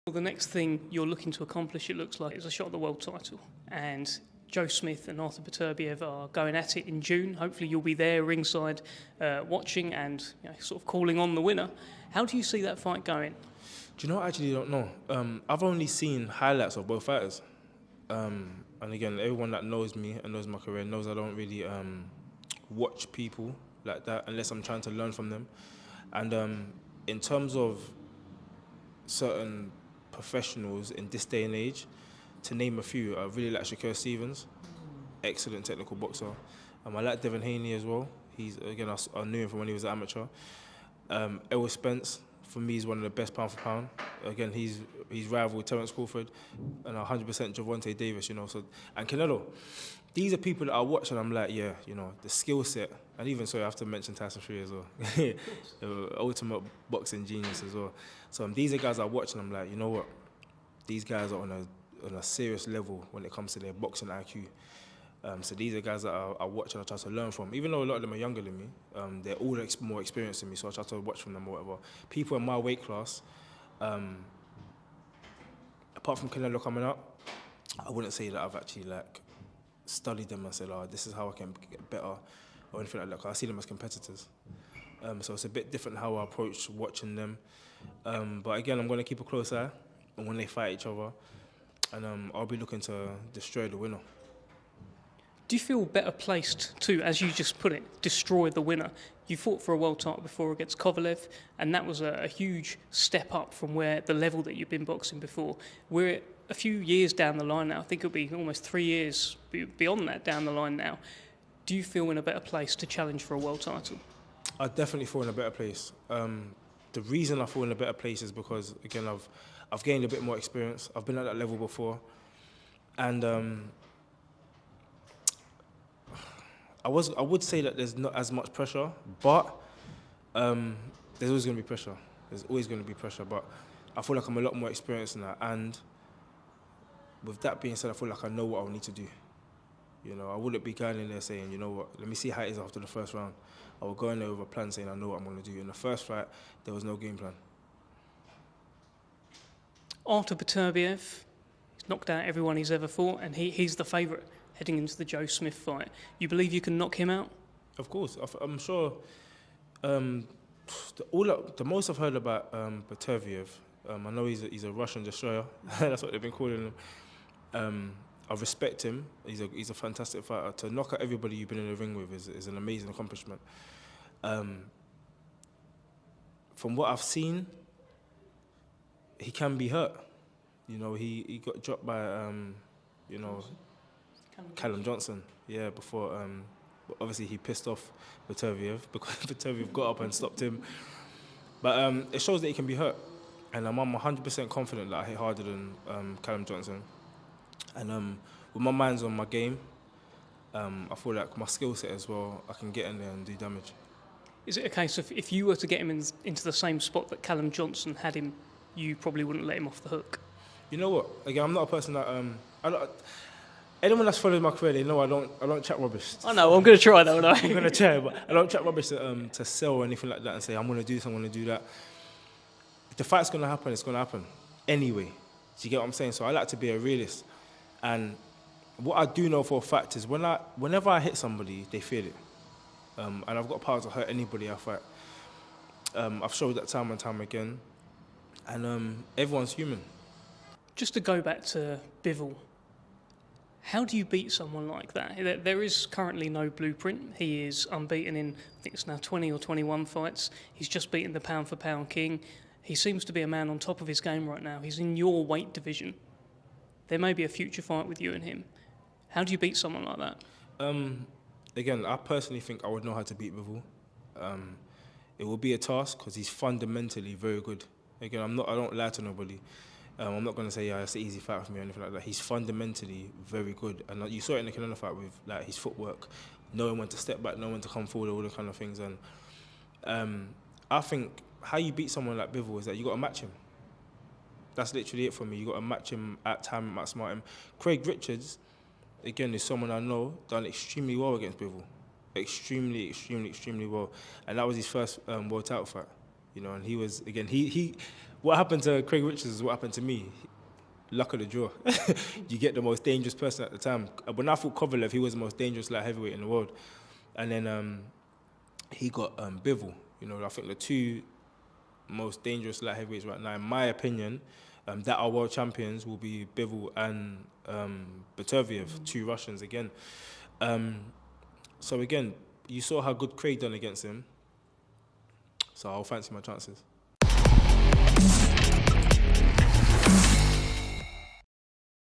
Well, the next thing you're looking to accomplish, it looks like, is a shot at the world title. And Joe Smith and Artur Beterbiev are going at it in June. Hopefully you'll be there ringside watching and sort of calling on the winner. How do you see that fight going? Do you know, I actually don't know. I've only seen highlights of both fighters. And again, everyone that knows me and knows my career knows I don't really watch people like that unless I'm trying to learn from them. And in terms of certain professionals in this day and age, to name a few, I really like Shakur Stevens, excellent technical boxer. I like Devin Haney as well. He's, again, I knew him from when he was an amateur. Errol Spence, for me, is one of the best pound for pound. Again, he's rivaled Terence Crawford and 100% Gervonta Davis, So, and Canelo. These are people that I watch and I'm like, yeah, the skill set. And even so, I have to mention Tyson Fury as well. The ultimate boxing genius as well. So these are guys I watch and I'm like, you know what? These guys are on a serious level when it comes to their boxing IQ. So these are guys that I watch and I try to learn from. Even though a lot of them are younger than me, they're all more experienced than me, so I try to watch from them or whatever. People in my weight class, apart from Canelo coming up, I wouldn't say that I've actually studied them and said, oh, this is how I can get better or anything like that. I see them as competitors. So it's a bit different how I approach watching them. But again, I'm going to keep a close eye on when they fight each other, and I'll be looking to destroy the winner. Do you feel better placed to, as you just put it, destroy the winner? You fought for a world title before against Kovalev, and that was a huge step up from the level that you've been boxing before. We're a few years down the line now. I think it'll be almost 3 years beyond that down the line now. Do you feel in a better place to challenge for a world title? I definitely feel in a better place. The reason I feel in a better place is because, again, I've gained a bit more experience. I've been at that level before, and I would say that there's not as much pressure, but there's always going to be pressure. There's always going to be pressure, but I feel like I'm a lot more experienced now. And with that being said, I feel like I know what I need to do. I wouldn't be going in there saying, you know what, let me see how it is after the first round. I would go in there with a plan saying I know what I'm going to do. In the first fight, there was no game plan. Artur Beterbiev, he's knocked out everyone he's ever fought, and he's the favourite heading into the Joe Smith fight. You believe you can knock him out? Of course. I'm sure the most I've heard about Beterbiev, I know he's a Russian destroyer. That's what they've been calling him. I respect him. He's a fantastic fighter. To knock out everybody you've been in the ring with is an amazing accomplishment. From what I've seen, he can be hurt. He got dropped by Callum Johnson, before. But obviously he pissed off Beterbiev because Beterbiev got up and stopped him. But it shows that he can be hurt, and I'm 100% confident that I hit harder than Callum Johnson. And with my mind's on my game, I feel like my skill set as well, I can get in there and do damage. Is it a case of if you were to get him into the same spot that Callum Johnson had him, you probably wouldn't let him off the hook? You know what? Again, I'm not a person that anyone that's followed my career, they know I don't chat rubbish. I know, I'm going to try though, no? I'm going to try, but I don't chat rubbish to sell or anything like that and say, I'm going to do this, I'm going to do that. If the fight's going to happen, it's going to happen anyway. Do you get what I'm saying? So I like to be a realist. And what I do know for a fact is whenever I hit somebody, they feel it. And I've got power to hurt anybody I fight. I've showed that time and time again. And everyone's human. Just to go back to Bivol, how do you beat someone like that? There is currently no blueprint. He is unbeaten in, I think it's now 20 or 21 fights. He's just beaten the pound-for-pound king. He seems to be a man on top of his game right now. He's in your weight division. There may be a future fight with you and him. How do you beat someone like that? Again, I personally think I would know how to beat Bivol. It will be a task because he's fundamentally very good. Again, I don't lie to nobody. I'm not going to say, it's an easy fight for me or anything like that. He's fundamentally very good. And you saw it in the Canelo fight with his footwork, knowing when to step back, knowing when to come forward, all the kind of things. And I think how you beat someone like Bivol is that you got to match him. That's literally it for me. You got to match him at time, outsmart him. Craig Richards, again, is someone I know done extremely well against Bivol. Extremely, extremely, extremely well. And that was his first world title fight. you know, and he was, again, he what happened to Craig Richards is what happened to me. Luck of the draw. You get the most dangerous person at the time. When I fought Kovalev, he was the most dangerous light heavyweight in the world. And then he got Bivol. You know, I think the two most dangerous light heavyweights right now, in my opinion, that are world champions, will be Bivol and Beterbiev, two Russians again. So again, you saw how good Craig done against him. So I'll fancy my chances.